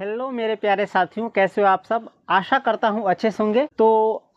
Hello मेरे प्यारे साथियों, कैसे हो आप सब। आशा करता हूँ अच्छे से होंगे। तो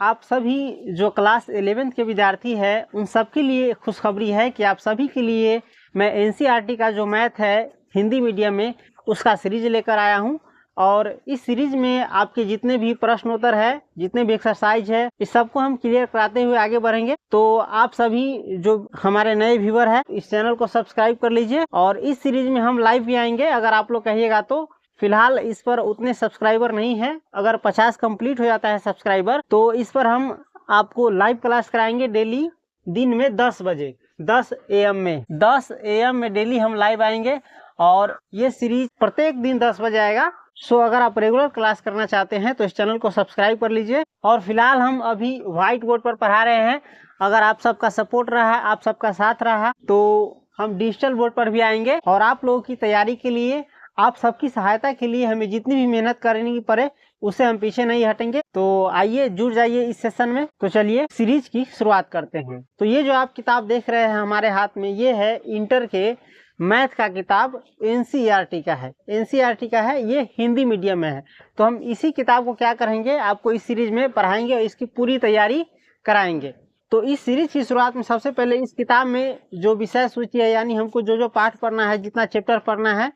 आप सभी जो क्लास 11th के विद्यार्थी हैं उन सब के लिए खुशखबरी है कि आप सभी के लिए मैं एनसीईआरटी का जो मैथ है हिंदी मीडियम में उसका सीरीज लेकर आया हूँ। और इस सीरीज में आपके जितने भी प्रश्न उत्तर है, जितने भी एक्सरसाइज है, इस सबको हम क्लियर कराते हुए आगे बढ़ेंगे। तो आप सभी जो हमारे नए व्यूअर है इस चैनल को सब्सक्राइब कर लीजिए। और इस सीरीज में हम लाइव भी आएंगे अगर आप लोग कहिएगा तो। फिलहाल इस पर उतने सब्सक्राइबर नहीं है, अगर 50 कंप्लीट हो जाता है सब्सक्राइबर तो इस पर हम आपको लाइव क्लास कराएंगे डेली दिन में 10 बजे 10 AM में 10 AM में डेली हम लाइव आएंगे। और ये सीरीज प्रत्येक दिन 10 बजे आएगा। सो अगर आप रेगुलर क्लास करना चाहते हैं तो इस चैनल को सब्सक्राइब कर लीजिए। और फिलहाल हम अभी व्हाइट बोर्ड पर पढ़ा रहे हैं। अगर आप सबका सपोर्ट रहा, आप सबका साथ रहा तो हम डिजिटल बोर्ड पर भी आएंगे। और आप लोगों की तैयारी के लिए, आप सबकी सहायता के लिए हमें जितनी भी मेहनत करनी पड़े उससे हम पीछे नहीं हटेंगे। तो आइए जुड़ जाइए इस सेशन में। तो चलिए सीरीज की शुरुआत करते हैं। तो ये जो आप किताब देख रहे हैं हमारे हाथ में, ये है इंटर के मैथ का किताब एनसीईआरटी का है। एनसीईआरटी का है, ये हिंदी मीडियम में है। तो हम इसी किताब को क्या करेंगे, आपको इस सीरीज में पढ़ाएंगे और इसकी पूरी तैयारी कराएंगे। तो इस सीरीज की शुरुआत में सबसे पहले इस किताब में जो विषय सूची है, यानी हमको जो जो पाठ पढ़ना है, जितना चैप्टर पढ़ना है,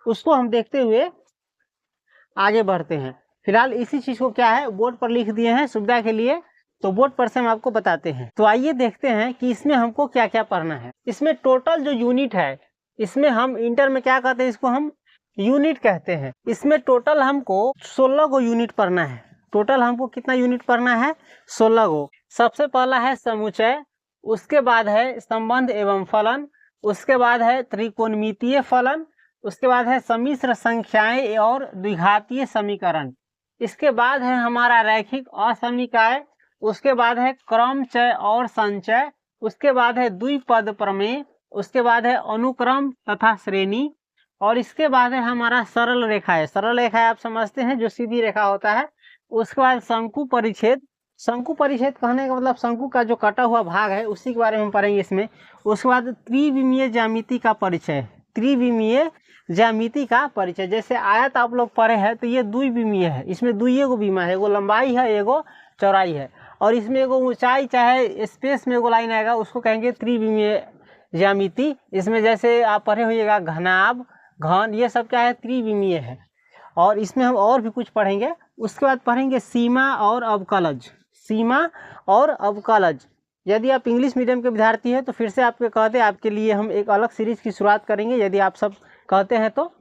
उसको हम देखते हुए आगे बढ़ते हैं। फिलहाल इसी चीज को क्या है बोर्ड पर लिख दिए हैं सुविधा के लिए, तो बोर्ड पर से हम आपको बताते हैं। तो आइए देखते हैं कि इसमें हमको क्या क्या पढ़ना है। इसमें टोटल जो यूनिट है, इसमें हम इंटर में क्या कहते हैं, इसको हम यूनिट कहते हैं। इसमें टोटल हमको 16 गो यूनिट पढ़ना है। टोटल हमको कितना यूनिट पढ़ना है, 16 गो। सबसे पहला है समुच्चय, उसके बाद है संबंध एवं फलन, उसके बाद है त्रिकोणमितीय फलन, उसके बाद है सम्मिश्र संख्याएं और द्विघातीय समीकरण, इसके बाद है हमारा रैखिक असमीकाय, उसके बाद है क्रमचय और संचय, उसके बाद है द्विपद प्रमेय, उसके बाद है अनुक्रम तथा श्रेणी, और इसके बाद है हमारा सरल रेखा है। सरल रेखा है आप समझते हैं, जो सीधी रेखा होता है। उसके बाद शंकु परिच्छेद। शंकु परिच्छेद कहने का मतलब शंकु का जो कटा हुआ भाग है उसी के बारे में हम पढ़ेंगे इसमें। उसके बाद त्रिविमीय ज्यामिति का परिचय। त्रिविमीय ज्यामिति का परिचय, जैसे आयत आप लोग पढ़े हैं तो ये द्विविमीय है। इसमें दुइये गो बीमा है, एगो लंबाई है, एगो चौड़ाई है। और इसमें एगो ऊंचाई चाहे स्पेस में एगो लाइन आएगा, उसको कहेंगे त्रिविमीय ज्यामिति। इसमें जैसे आप पढ़े होइएगा घनाभ, घन, ये सब क्या है, त्रिविमीय है। और इसमें हम और भी कुछ पढ़ेंगे। उसके बाद पढ़ेंगे सीमा और अवकलज। सीमा और अवकलज, यदि आप इंग्लिश मीडियम के विद्यार्थी हैं तो फिर से आपके कहते हैं आपके लिए हम एक अलग सीरीज की शुरुआत करेंगे। यदि आप सब कहते हैं तो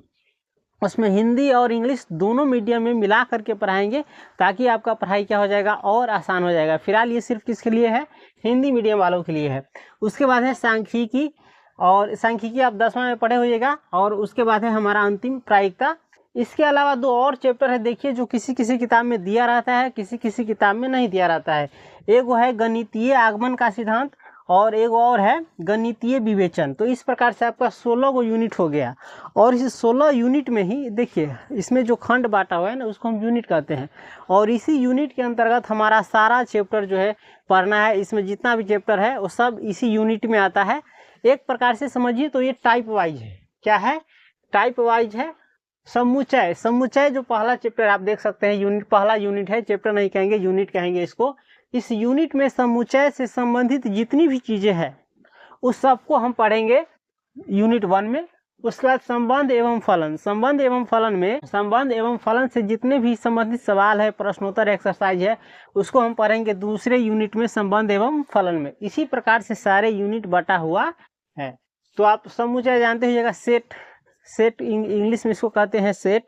उसमें हिंदी और इंग्लिश दोनों मीडियम में मिला करके पढ़ाएंगे, ताकि आपका पढ़ाई क्या हो जाएगा, और आसान हो जाएगा। फिलहाल ये सिर्फ किसके लिए है, हिंदी मीडियम वालों के लिए है। उसके बाद है सांख्यिकी, और सांख्यिकी आप 10वां में पढ़े होइएगा। और उसके बाद है हमारा अंतिम प्रायिकता। इसके अलावा दो और चैप्टर है, देखिए, जो किसी किसी किताब में दिया रहता है, किसी किसी किताब में नहीं दिया रहता है। एक वो है गणितीय आगमन का सिद्धांत, और एक और है गणितीय विवेचन। तो इस प्रकार से आपका 16 गो यूनिट हो गया। और इस 16 यूनिट में ही देखिए, इसमें जो खंड बांटा हुआ है ना, उसको हम यूनिट कहते हैं। और इसी यूनिट के अंतर्गत हमारा सारा चैप्टर जो है पढ़ना है। इसमें जितना भी चैप्टर है वो सब इसी यूनिट में आता है। एक प्रकार से समझिए तो ये टाइप वाइज है। क्या है, टाइप वाइज है। समुच्चय, समुच्चय जो पहला चैप्टर आप देख सकते हैं, यूनिट, पहला यूनिट है, चैप्टर नहीं कहेंगे, यूनिट कहेंगे इसको। इस यूनिट में समुच्चय से संबंधित जितनी भी चीजें हैं उस सबको हम पढ़ेंगे यूनिट 1 में। उसके बाद संबंध एवं फलन। संबंध एवं फलन में, संबंध एवं फलन से जितने भी संबंधित सवाल है, प्रश्नोत्तर एक्सरसाइज है, उसको हम पढ़ेंगे दूसरे यूनिट में, संबंध एवं फलन में। इसी प्रकार से सारे यूनिट बटा हुआ है। तो आप समुच्चय जानते होइएगा, सेट। सेट इंग्लिश में इसको कहते हैं सेट।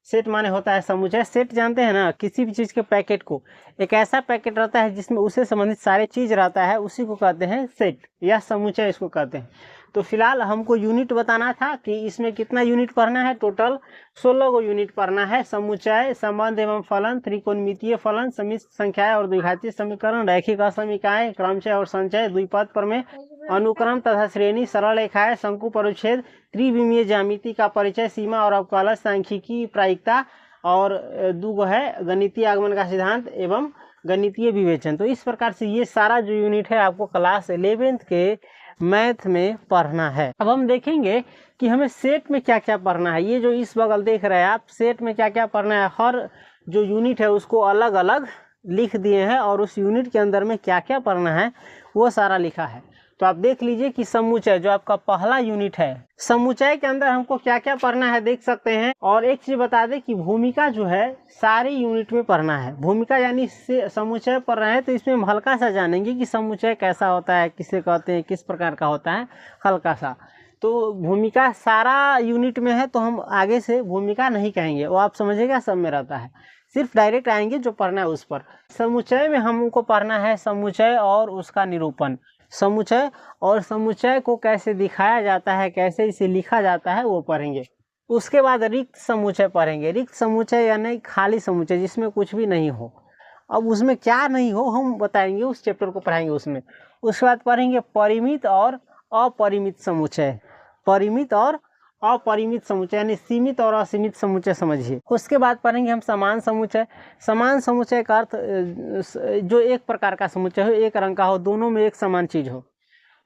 सेट माने होता है समुच्चय। सेट जानते हैं ना, किसी भी चीज के पैकेट को, एक ऐसा पैकेट रहता है जिसमें उससे संबंधित सारे चीज रहता है, उसी को कहते हैं सेट या समुच्चय इसको कहते हैं। तो फिलहाल हमको यूनिट बताना था कि इसमें कितना यूनिट पढ़ना है। टोटल 16 गो यूनिट पढ़ना है। समुच्चय, संबंध एवं फलन, त्रिकोणमितीय फलन, सम्मिश्र संख्याएं और द्विघातीय समीकरण, रैखिक असमीकाय, क्रमचय और संचय, द्विपद प्रमेय, अनुक्रम तथा श्रेणी, सरल रेखाएं, शंकु परिच्छेद, त्रिविमीय ज्यामिति का परिचय, सीमा और अवकलज, सांख्यिकी, प्रायिकता, और दूगो है गणितीय आगमन का सिद्धांत एवं गणितीय विवेचन। तो इस प्रकार से ये सारा जो यूनिट है आपको क्लास 11th के मैथ में पढ़ना है। अब हम देखेंगे कि हमें सेट में क्या क्या पढ़ना है। ये जो इस बगल देख रहे हैं आप, सेट में क्या क्या पढ़ना है, हर जो यूनिट है उसको अलग अलग लिख दिए हैं और उस यूनिट के अंदर में क्या क्या पढ़ना है वो सारा लिखा है। तो आप देख लीजिए कि समुच्चय जो आपका पहला यूनिट है, समुच्चय के अंदर हमको क्या क्या पढ़ना है देख सकते हैं। और एक चीज बता दें कि भूमिका जो है सारे यूनिट में पढ़ना है। भूमिका यानी समुच्चय पढ़ रहे हैं तो इसमें हम हल्का सा जानेंगे कि समुच्चय कैसा होता है, किसे कहते हैं, किस प्रकार का होता है, हल्का सा। तो भूमिका सारा यूनिट में है तो हम आगे से भूमिका नहीं कहेंगे, वो आप समझिएगा सब में रहता है, सिर्फ डायरेक्ट आएंगे जो पढ़ना है उस पर। समुच्चय में हमको पढ़ना है समुच्चय और उसका निरूपण, समुच्चय और समुच्चय को कैसे दिखाया जाता है, कैसे इसे लिखा जाता है वो पढ़ेंगे। उसके बाद रिक्त समुच्चय पढ़ेंगे। रिक्त समुच्चय यानी खाली समुच्चय जिसमें कुछ भी नहीं हो। अब उसमें क्या नहीं हो हम बताएंगे, उस चैप्टर को पढ़ाएंगे उसमें। उसके बाद पढ़ेंगे परिमित और अपरिमित समुच्चय, परिमित और अपरिमित समुच्चय यानी सीमित और असीमित समुच्चय समझिए। उसके बाद पढ़ेंगे हम समान समुच्चय। समान समुच्चय का अर्थ जो एक प्रकार का समुच्चय हो, एक रंग का हो, दोनों में एक समान चीज हो।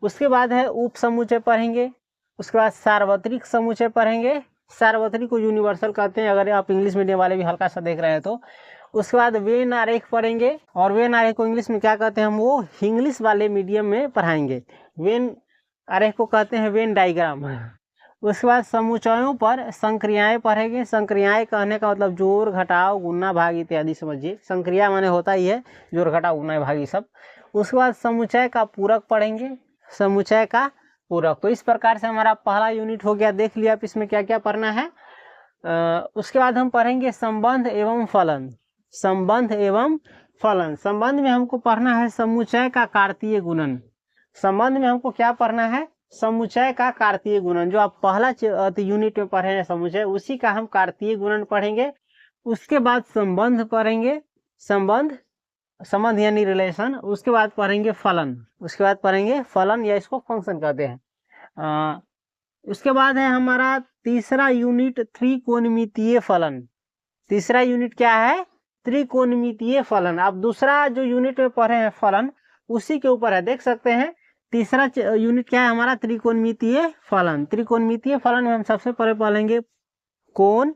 उसके बाद है उप समुच्चय पढ़ेंगे। उसके बाद सार्वत्रिक समुच्चय पढ़ेंगे। सार्वत्रिक को यूनिवर्सल कहते हैं, अगर आप इंग्लिश मीडियम वाले भी हल्का सा देख रहे हैं तो। उसके बाद वेन आरेख पढ़ेंगे, और वेन आरेख को इंग्लिश में क्या कहते हैं हम वो इंग्लिश वाले मीडियम में पढ़ाएंगे। वेन आरेख को कहते हैं वेन डायग्राम। उसके बाद समुच्चयों पर संक्रियाएं पढ़ेंगे। संक्रियाएं कहने का मतलब जोड़ घटाव गुणा भाग इत्यादि समझिए। संक्रिया माने होता ही है जोड़ घटाव गुणा भाग ये सब। उसके बाद समुच्चय का पूरक पढ़ेंगे, समुच्चय का पूरक। तो इस प्रकार से हमारा पहला यूनिट हो गया, देख लिया आप इसमें क्या क्या पढ़ना है। उसके बाद हम पढ़ेंगे संबंध एवं फलन। संबंध एवं फलन, संबंध में हमको पढ़ना है समुच्चय का कार्तीय गुणन। संबंध में हमको क्या पढ़ना है, समुच्चय का कार्तीय गुणन। जो आप पहला यूनिट में पढ़े हैं समुच्चय, उसी का हम कार्तीय गुणन पढ़ेंगे। उसके बाद संबंध पढ़ेंगे, संबंध, संबंध यानी रिलेशन। उसके बाद पढ़ेंगे फलन, उसके बाद पढ़ेंगे फलन या इसको फंक्शन कहते हैं। उसके बाद है हमारा तीसरा यूनिट त्रिकोणमितीय फलन। तीसरा यूनिट क्या है, त्रिकोणमितीय फलन। आप दूसरा जो यूनिट में पढ़े हैं फलन उसी के ऊपर है, देख सकते हैं। तीसरा यूनिट क्या है हमारा, त्रिकोणमितीय फलन। त्रिकोणमितीय फलन में हम सबसे पहले पढ़ेंगे कोण,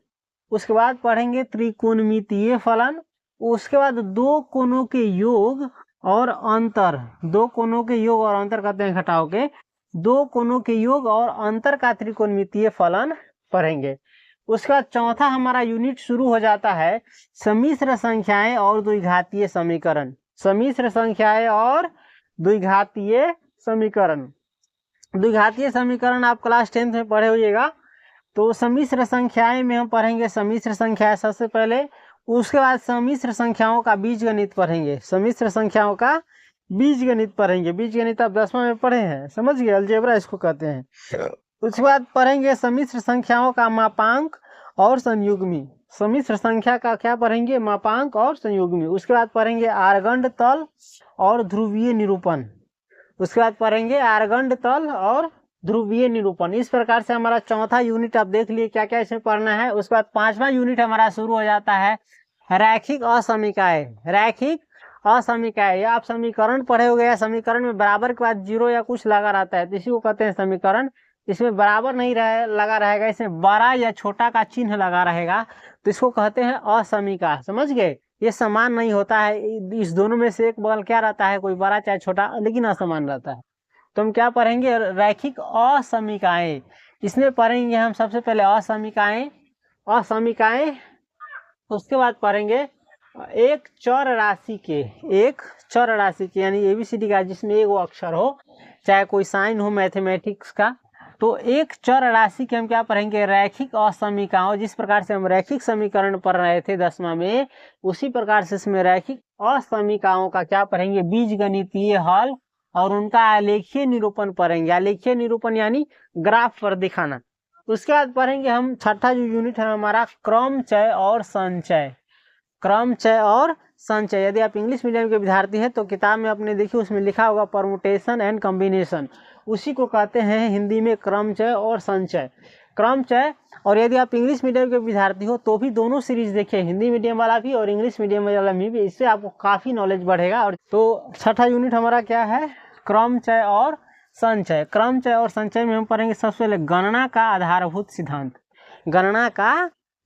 उसके बाद पढ़ेंगे त्रिकोणमितीय फलन। उसके बाद दो कोणों के योग और अंतर, दो कोणों के योग और अंतर कहते हैं घटाव के, दो कोणों के योग और अंतर का त्रिकोणमितीय फलन पढ़ेंगे। उसके बाद चौथा हमारा यूनिट शुरू हो जाता है सम्मिश्र संख्याएं और द्विघातीय समीकरण। सम्मिश्र संख्याएं और द्विघातीय समीकरण। द्विघातीय समीकरण आप क्लास 10th में पढ़े होइएगा। तो सम्मिश्र संख्याएं में हम पढ़ेंगे सम्मिश्र संख्याएं सबसे पहले। उसके बाद सम्मिश्र संख्याओं का बीजगणित पढ़ेंगे, सम्मिश्र संख्याओं का बीजगणित पढ़ेंगे। बीजगणित आप 10वां में पढ़े हैं, समझ गए, अलजेब्रा इसको कहते हैं। उसके बाद पढ़ेंगे सम्मिश्र संख्याओं का मापांक और संयुग्मी। सम्मिश्र संख्या का क्या पढ़ेंगे, मापांक और संयुग्मी। उसके बाद पढ़ेंगे आर्गंड तल और ध्रुवीय निरूपण। उसके बाद पढ़ेंगे आर्गंड तल और ध्रुवीय निरूपण। इस प्रकार से हमारा चौथा यूनिट आप देख लिए क्या क्या इसमें पढ़ना है। उसके बाद पांचवा यूनिट हमारा शुरू हो जाता है रैखिक असमीकाएं। रैखिक असमीकाएं, या आप समीकरण पढ़े हो गया, समीकरण में बराबर के बाद जीरो या कुछ लगा रहता है तो इसी को कहते हैं समीकरण। इसमें बराबर नहीं लगा रहेगा, इसमें बड़ा या छोटा का चिन्ह लगा रहेगा तो इसको कहते हैं असमीका। समझ गए, ये समान नहीं होता है, इस दोनों में से एक बगल क्या रहता है, कोई बड़ा चाहे छोटा, लेकिन असमान रहता है। तो हम क्या पढ़ेंगे, रैखिक असमीकाएं। इसमें पढ़ेंगे हम सबसे पहले असमीकाएं, असमीकाएं। उसके बाद पढ़ेंगे एक चर राशि के, एक चर राशि के यानी ABCD का जिसमें एक वो अक्षर हो, चाहे कोई साइन हो मैथमेटिक्स का, तो एक चर राशि के हम क्या पढ़ेंगे, रैखिक असमीकाओं। जिस प्रकार से हम रैखिक समीकरण पढ़ रहे थे 10वां में, उसी प्रकार से इसमें रैखिक असमीकाओं का क्या पढ़ेंगे, बीजगणितीय हल और उनका आलेखीय निरूपण पढ़ेंगे। आलेखीय निरूपण यानी ग्राफ पर दिखाना। उसके बाद पढ़ेंगे हम छठा जो यूनिट है हमारा क्रमचय और संचय। क्रमचय और संचय, यदि आप इंग्लिश मीडियम के विद्यार्थी हैं तो किताब में अपने देखिए उसमें लिखा होगा परमुटेशन एंड कॉम्बिनेशन, उसी को कहते हैं हिंदी में क्रमचय और संचय। क्रमचय, और यदि आप इंग्लिश मीडियम के विद्यार्थी हो तो भी दोनों सीरीज देखिए, हिंदी मीडियम वाला भी और इंग्लिश मीडियम वाला भी, इससे आपको काफ़ी नॉलेज बढ़ेगा। और तो छठा यूनिट हमारा क्या है, क्रमचय और संचय। क्रमचय और संचय में हम पढ़ेंगे सबसे पहले गणना का आधारभूत सिद्धांत। गणना का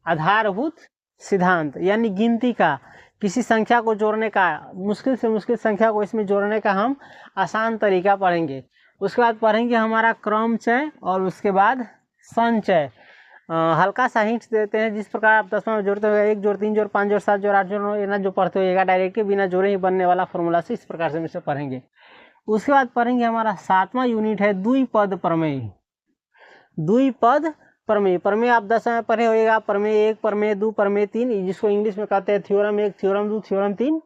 आधारभूत सिद्धांत यानी गिनती का, किसी संख्या को जोड़ने का, मुश्किल से मुश्किल संख्या को इसमें जोड़ने का हम आसान तरीका पढ़ेंगे। उसके बाद पढ़ेंगे हमारा क्रमचय और उसके बाद संचय। हल्का सा हिंट देते हैं, जिस प्रकार आप 10वां में जोड़ते हुए 1 जोड़ 3 जोड़ 5 जोड़ 7 जोड़ 8 जोड़ ना जो पढ़ते होगा डायरेक्ट बिना जोड़े ही बनने वाला फॉर्मूला से इस प्रकार से हम इसे पढ़ेंगे। उसके बाद पढ़ेंगे हमारा 7वां यूनिट है द्विपद प्रमेय। द्विपद प्रमेय, प्रमेय आप 10 में पढ़े होगा, प्रमेय 1, प्रमेय 2, प्रमेय 3, जिसको इंग्लिश में कहते हैं थ्योरम 1, थ्योरम 2, थ्योरम 3,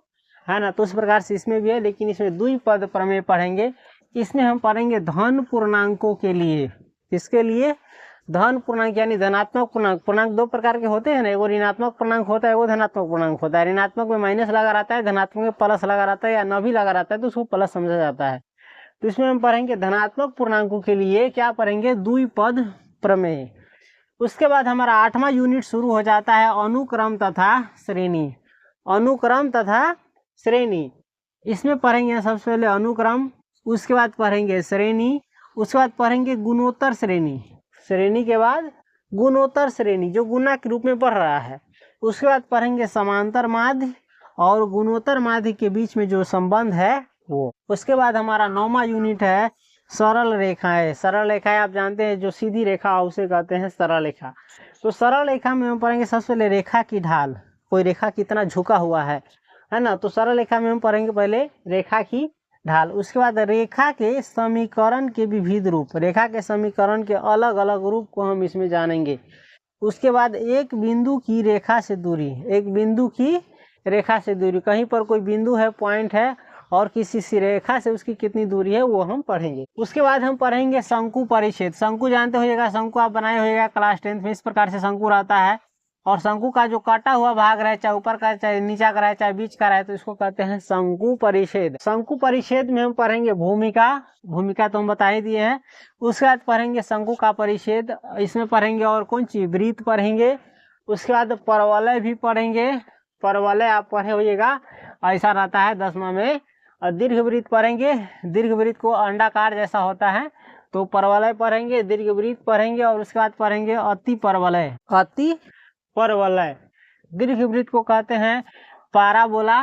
है ना। तो उस प्रकार से इसमें भी है, लेकिन इसमें द्विपद प्रमेय पढ़ेंगे। इसमें हम पढ़ेंगे धन पूर्णांकों के लिए। किसके लिए? धन पूर्णांक यानी धनात्मक पूर्णांक। पूर्णांक 2 प्रकार के होते हैं ना, एगो ऋणात्मक पूर्णांक होता है, एगो धनात्मक पूर्णांक होता है। ऋणात्मक में माइनस लगा रहता है, धनात्मक में प्लस लगा रहता है या न भी लगा रहता है तो उसको प्लस समझा जाता है। तो इसमें हम पढ़ेंगे धनात्मक पूर्णांकों के लिए क्या पढ़ेंगे? द्विपद प्रमेय। उसके बाद हमारा 8वां यूनिट शुरू हो जाता है अनुक्रम तथा श्रेणी। अनुक्रम तथा श्रेणी, इसमें पढ़ेंगे सबसे पहले अनुक्रम, उसके बाद पढ़ेंगे श्रेणी, उसके बाद पढ़ेंगे गुणोत्तर श्रेणी, श्रेणी के बाद गुणोत्तर श्रेणी जो गुना के रूप में पढ़ रहा है। उसके बाद पढ़ेंगे समांतर माध्य और गुणोत्तर माध्य के बीच में जो संबंध है वो। उसके बाद हमारा 9वां यूनिट है सरल रेखाएं। सरल रेखाएं आप जानते हैं, जो सीधी रेखा उसे कहते हैं सरल रेखा। तो सरल रेखा में हम पढ़ेंगे सबसे पहले रेखा की ढाल, कोई रेखा कितना झुका हुआ है ना। तो सरल रेखा में हम पढ़ेंगे पहले रेखा की ढाल। उसके बाद रेखा के समीकरण के विविध रूप, रेखा के समीकरण के अलग अलग रूप को हम इसमें जानेंगे। उसके बाद एक बिंदु की रेखा से दूरी, एक बिंदु की रेखा से दूरी, कहीं पर कोई बिंदु है, पॉइंट है और किसी सी रेखा से उसकी कितनी दूरी है वो हम पढ़ेंगे। उसके बाद हम पढ़ेंगे शंकु परिच्छेद। शंकु जानते होइएगा, शंकु आप बनाए होइएगा क्लास 10 में। इस प्रकार से शंकु रहता है और शंकु का जो काटा हुआ भाग रहे, चाहे ऊपर का चाहे नीचा का रहे चाहे बीच का रहे, तो इसको कहते हैं शंकु परिच्छेद। शंकु परिच्छेद में हम पढ़ेंगे भूमिका, भूमिका तो हम बता ही दिए हैं। उसके बाद पढ़ेंगे शंकु का परिच्छेद, इसमें पढ़ेंगे और कौन चीज? वृत्त पढ़ेंगे। उसके बाद परवलय भी पढ़ेंगे, परवलय आप पढ़े होइएगा, ऐसा रहता है 10वां में। और दीर्घवृत्त पढ़ेंगे, दीर्घवृत्त को अंडाकार जैसा होता है तो परवलय पढ़ेंगे, दीर्घवृत्त पढ़ेंगे। और उसके बाद पढ़ेंगे अति परवलय। अति परवलय, दीर्घवृत्त को कहते हैं पाराबोला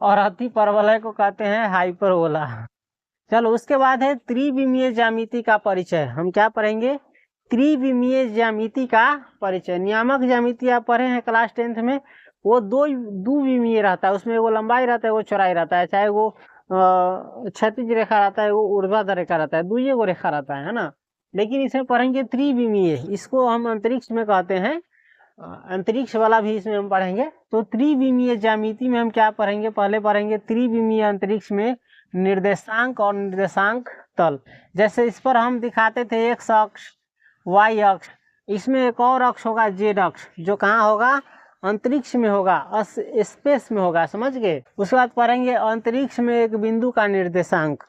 और अति परवलय को कहते हैं हाइपरबोला। चलो उसके बाद है त्रिविमीय ज्यामिति का परिचय। हम क्या पढ़ेंगे? त्रिविमीय ज्यामिति का परिचय। नियामक ज्यामिति आप पढ़े हैं क्लास 10 में, वो दो विमीय रहता है, उसमें एगो लंबाई रहता है, वो चौड़ाई रहता है, चाहे वो क्षैतिज रेखा रहता है, वो ऊर्ध्वाधर रेखा रहता है, दुइये गो रेखा रहता है ना। लेकिन इसमें पढ़ेंगे त्रिविमीय, इसको हम अंतरिक्ष में कहते हैं, अंतरिक्ष वाला भी इसमें हम पढ़ेंगे। तो त्रिविमीय ज्यामिति में हम क्या पढ़ेंगे? पहले पढ़ेंगे त्रिविमीय अंतरिक्ष में निर्देशांक और निर्देशांक तल। जैसे इस पर हम दिखाते थे एक्स अक्ष, वाई अक्ष, इसमें एक और अक्ष होगा जेड अक्ष, जो कहाँ होगा? अंतरिक्ष में होगा, स्पेस में होगा, समझ गए। उसके बाद पढ़ेंगे अंतरिक्ष में एक बिंदु का निर्देशांक।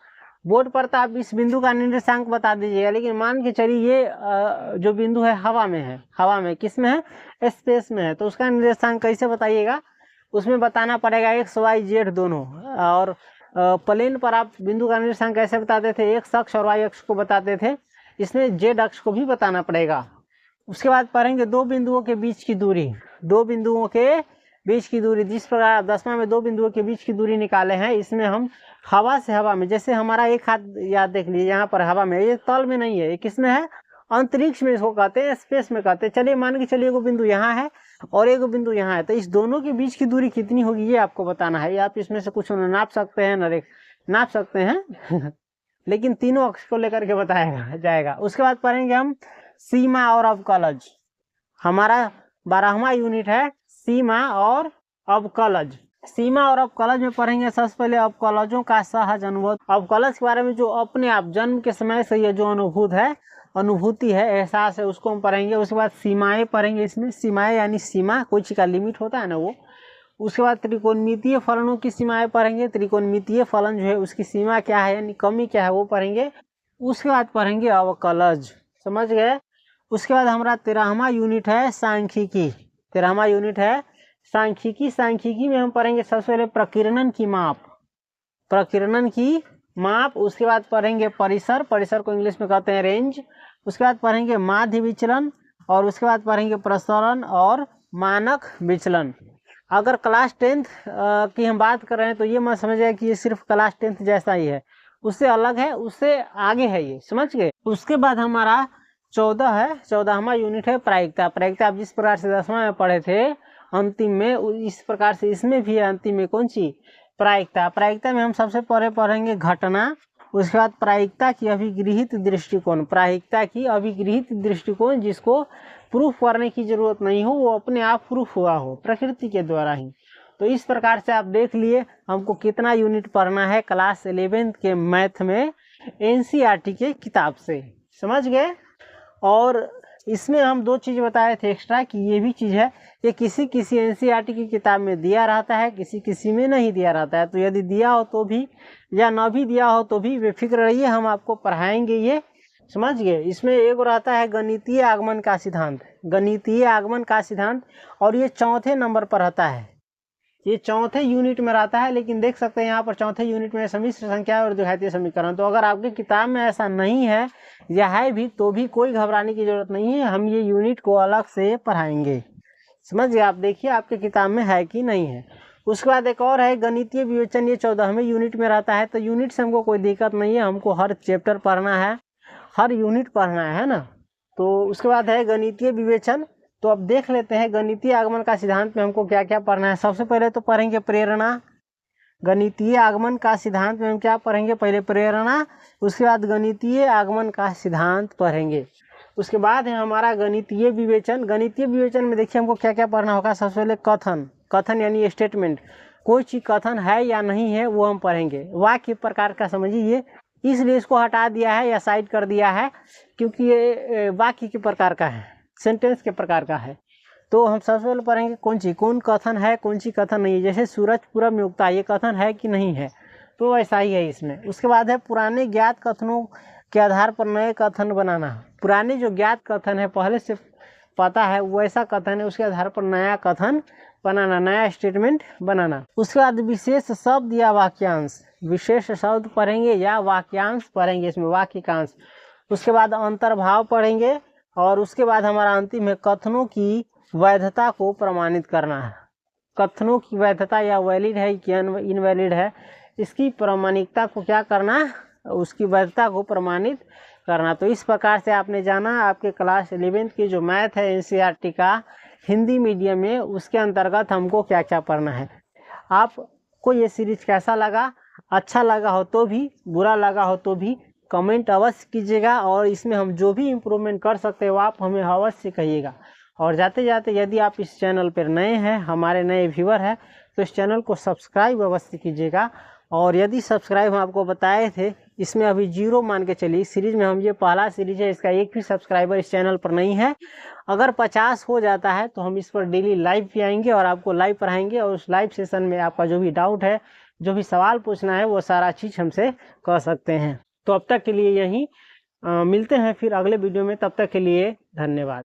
बोर्ड पर तो आप इस बिंदु का निर्देशांक बता दीजिएगा, लेकिन मान के चलिए ये जो बिंदु है हवा में है, हवा में किस में है? स्पेस में है, तो उसका निर्देशांक कैसे बताइएगा? उसमें बताना पड़ेगा एक्स वाई जेड दोनों। और प्लेन पर आप बिंदु का निर्देशांक कैसे बताते थे? एक्स अक्ष और वाई अक्ष को बताते थे, इसमें जेड अक्ष को भी बताना पड़ेगा। उसके बाद पढ़ेंगे दो बिंदुओं के बीच की दूरी, दो बिंदुओं के बीच की दूरी। जिस प्रकार आप 10वां में दो बिंदुओं के बीच की दूरी निकाले हैं, इसमें हम हवा से हवा में, जैसे हमारा एक हाथ याद देख लीजिए, यहाँ पर हवा में, ये तल में नहीं है, ये किस में है? अंतरिक्ष में इसको कहते हैं, स्पेस में कहते हैं। चलिए मान के चलिए एगो बिंदु यहाँ है और एगो बिंदु यहाँ है, तो इस दोनों के बीच की दूरी कितनी होगी ये आपको बताना है। आप इसमें से कुछ नाप सकते हैं, नाप सकते हैं लेकिन तीनों अक्ष को लेकर के बताया जाएगा। उसके बाद पढ़ेंगे हम सीमा और अवकलज। हमारा 12वां यूनिट है सीमा और अवकलज। सीमा और अवकलज में पढ़ेंगे सबसे पहले अवकलजों का सहज अनुभव। अवकलज के बारे में जो अपने आप जन्म के समय से ये जो अनुभूति है, एहसास है, उसको हम पढ़ेंगे। उसके बाद सीमाएं पढ़ेंगे। इसमें सीमाएं यानी सीमा, कोई चीज का लिमिट होता है ना वो। उसके बाद त्रिकोणमितीय फलनों की सीमाएं पढ़ेंगे। त्रिकोणमितीय फलन जो है उसकी सीमा क्या है यानी कमी क्या है वो पढ़ेंगे। उसके बाद पढ़ेंगे अवकलज, समझ गए। उसके बाद हमारा 13वां यूनिट है सांख्यिकी। 13वां यूनिट है सांख्यिकी। सांख्यिकी में हम पढ़ेंगे सबसे पहले प्रकीर्णन की माप, प्रकीर्णन की माप, उसके बाद पढ़ेंगे परिसर, परिसर को इंग्लिश में कहते हैं रेंज, उसके बाद पढ़ेंगे माध्य विचलन, और उसके बाद पढ़ेंगे प्रसरण और मानक विचलन। अगर क्लास 10th की हम बात कर रहे हैं तो ये मत समझिए कि ये सिर्फ क्लास 10th जैसा ही है, उससे अलग है, उससे आगे है, ये समझ गए। उसके बाद हमारा 14 है, 14वां यूनिट है प्रायिकता। प्रायिकता आप जिस प्रकार से 10वां में पढ़े थे अंतिम में, इस प्रकार से इसमें भी है अंतिम में कौन सी प्रायिकता। प्रायिकता में हम सबसे पहले पढ़ेंगे घटना, उसके बाद प्रायिकता की अभिगृहित दृष्टिकोण, प्रायिकता की अभिगृहित दृष्टिकोण जिसको प्रूफ करने की जरूरत नहीं हो, वो अपने आप प्रूफ हुआ हो प्रकृति के द्वारा ही। तो इस प्रकार से आप देख लिए हमको कितना यूनिट पढ़ना है क्लास 11th के मैथ में एनसीईआरटी के किताब से, समझ गए। और इसमें हम 2 चीज़ बताए थे एक्स्ट्रा कि ये भी चीज़ है कि किसी किसी एनसीईआरटी की किताब में दिया रहता है, किसी किसी में नहीं दिया रहता है। तो यदि दिया हो तो भी या ना भी दिया हो तो भी बेफिक्र रहिए, हम आपको पढ़ाएंगे, ये समझ गए। इसमें एक रहता है गणितीय आगमन का सिद्धांत, गणितीय आगमन का सिद्धांत, और ये 4थे नंबर पर रहता है, ये 4थे यूनिट में रहता है। लेकिन देख सकते हैं यहाँ पर 4थे यूनिट में सम्मिश्र संख्या और द्विघातीय समीकरण। तो अगर आपकी किताब में ऐसा नहीं है या है भी तो भी कोई घबराने की जरूरत नहीं है, हम ये यूनिट को अलग से पढ़ाएंगे, समझ गए। आप देखिए आपके किताब में है कि नहीं है। उसके बाद एक और है गणितीय विवेचन, ये 14वें यूनिट में रहता है। तो यूनिट से हमको कोई दिक्कत नहीं है, हमको हर चैप्टर पढ़ना है, हर यूनिट पढ़ना है ना। तो उसके बाद है गणितीय विवेचन। तो अब देख लेते हैं गणितीय आगमन का सिद्धांत में हमको क्या क्या पढ़ना है। सबसे पहले तो पढ़ेंगे प्रेरणा, गणितीय आगमन का सिद्धांत में हम क्या पढ़ेंगे, पहले प्रेरणा, उसके बाद गणितीय आगमन का सिद्धांत पढ़ेंगे। उसके बाद है हमारा गणितीय विवेचन। गणितीय विवेचन में देखिए हमको क्या क्या पढ़ना होगा। सबसे पहले कथन, कथन यानी स्टेटमेंट, कोई चीज़ कथन है या नहीं है वो हम पढ़ेंगे। वाक्य प्रकार का समझिए, इसलिए इसको हटा दिया है या साइड कर दिया है क्योंकि ये वाक्य के प्रकार का है, सेंटेंस के प्रकार का है। तो हम सबसे पहले पढ़ेंगे कौन कथन है, कौन सी कथन नहीं है। जैसे सूरज पूरब में उगता है, ये कथन है कि नहीं है, तो ऐसा ही है इसमें। उसके बाद है पुराने ज्ञात कथनों के आधार पर नए कथन बनाना। पुराने जो ज्ञात कथन है पहले से पता है वैसा कथन है, उसके आधार पर नया कथन बनाना, नया स्टेटमेंट बनाना। उसके बाद विशेष शब्द या वाक्यांश, विशेष शब्द पढ़ेंगे या वाक्यांश पढ़ेंगे, इसमें वाक्य का अंश। उसके बाद अंतर्भाव पढ़ेंगे, और उसके बाद हमारा अंतिम है कथनों की वैधता को प्रमाणित करना है। कथनों की वैधता या वैलिड है कि इनवैलिड है, इसकी प्रामाणिकता को क्या करना, उसकी वैधता को प्रमाणित करना। तो इस प्रकार से आपने जाना आपके क्लास 11th की जो मैथ है एनसीईआरटी का हिंदी मीडियम में, उसके अंतर्गत हमको क्या क्या पढ़ना है। आपको ये सीरीज कैसा लगा, अच्छा लगा हो तो भी, बुरा लगा हो तो भी कमेंट अवश्य कीजिएगा, और इसमें हम जो भी इम्प्रूवमेंट कर सकते हो आप हमें अवश्य कहिएगा। और जाते जाते यदि आप इस चैनल पर नए हैं, हमारे नए व्यूअर हैं, तो इस चैनल को सब्सक्राइब अवश्य कीजिएगा। और यदि सब्सक्राइब हम आपको बताए थे, इसमें अभी 0 मान के चलिए, सीरीज में हम ये पहला सीरीज है, इसका एक भी सब्सक्राइबर इस चैनल पर नहीं है। अगर 50 हो जाता है तो हम इस पर डेली लाइव भी आएंगे और आपको लाइव पढ़ाएंगे, और उस लाइव सेशन में आपका जो भी डाउट है, जो भी सवाल पूछना है, वो सारा चीज़ हमसे कह सकते हैं। तो अब तक के लिए यहीं मिलते हैं फिर अगले वीडियो में, तब तक के लिए धन्यवाद।